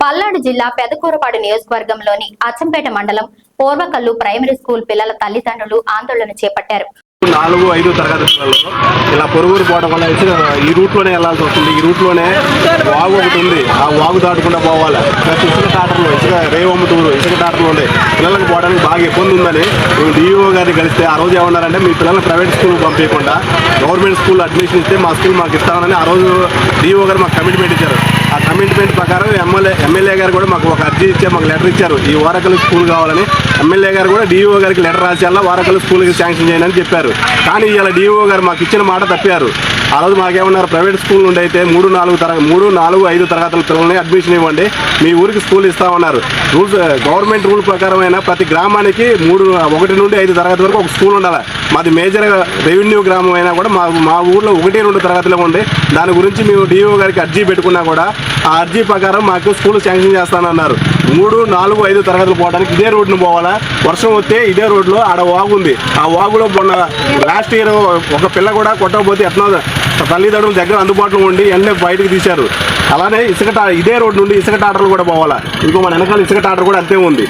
పల్నాడు జిల్లా పెదకూరపాడు నియోజకవర్గంలోని అచ్చంపేట మండలం పూర్వకల్లు ప్రైమరీ స్కూల్ పిల్లల తల్లిదండ్రులు ఆందోళన చేపట్టారు. 4-5 తరగతి పిల్లలు ఇలా పొరుగురు పోవడం వల్ల ఈ రూట్ లోనే వెళ్లాల్సి వస్తుంది. ఈ రూట్ లోనే వాగు ఒకటి ఉంది, ఆ వాగు దాటుకుండా పోవాలి. ప్లస్ ఇసుక టాటర్లు, ఇసుక రేవమ్మటూరు ఇసుక టాటర్లు ఉండే పిల్లలకు పోవడానికి బాగా ఇబ్బంది ఉందని మేము డిఈఓ గారిని కలిస్తే ఆ రోజు ఏమన్నారంటే మీ పిల్లల్ని ప్రైవేట్ స్కూల్ పంపించకుండా గవర్నమెంట్ స్కూల్ అడ్మిషన్ ఇస్తే మా స్కూల్ మాకు ఇస్తామని ఆ రోజు డిఈఓ గారు మాకు కమిట్మెంట్ ఇచ్చారు. ఆ కమిట్మెంట్ ప్రకారం ఎమ్మెల్యే గారు కూడా మాకు ఒక అర్జీ ఇచ్చారు, మాకు లెటర్ ఇచ్చారు. ఈ వారకల్ స్కూల్ కావాలని ఎమ్మెల్యే గారు కూడా డిఈఓ గారికి లెటర్ రాసేలా వారకల్ స్కూల్కి శాంక్షన్ చేయండి అని చెప్పారు. కానీ ఇలా డిఓ గారు మాకు ఇచ్చిన మాట తప్పారు. ఆ రోజు మాకేమన్నారు, ప్రైవేట్ స్కూల్ నుండి అయితే 3-4-5 తరగతుల పిల్లల్ని అడ్మిషన్ ఇవ్వండి, మీ ఊరికి స్కూల్ ఇస్తామన్నారు. రూల్స్ గవర్నమెంట్ రూల్ ప్రకారమైన ప్రతి గ్రామానికి 1 నుండి 5 తరగతి వరకు ఒక స్కూల్ ఉండాలి. మాది మేజర్ రెవెన్యూ గ్రామం అయినా కూడా మా ఊర్లో 1-2 తరగతిలో ఉండి దాని గురించి మేము డిఓ గారికి అర్జీ పెట్టుకున్నా కూడా ఆ అర్జీ ప్రకారం మాకు స్కూల్ శాంక్షన్ చేస్తానన్నారు. 3-4-5 తరగతులు పోవడానికి ఇదే రోడ్డును పోవాలా. వర్షం వస్తే ఇదే రోడ్లో ఆడ వాగు ఉంది, ఆ వాగులో లాస్ట్ ఇయర్ ఒక పిల్ల కూడా కొట్టకపోతే ఎట్లా తల్లిదండ్రుల దగ్గర అందుబాటులో ఉండి ఎన్నే బయటకు తీశారు. అలానే ఇదే రోడ్డు నుండి ఇసుక టాటర్లు కూడా పోవాలా. ఇంకో మన వెనకాల ఇసుక టాటర్ కూడా అంతే ఉంది.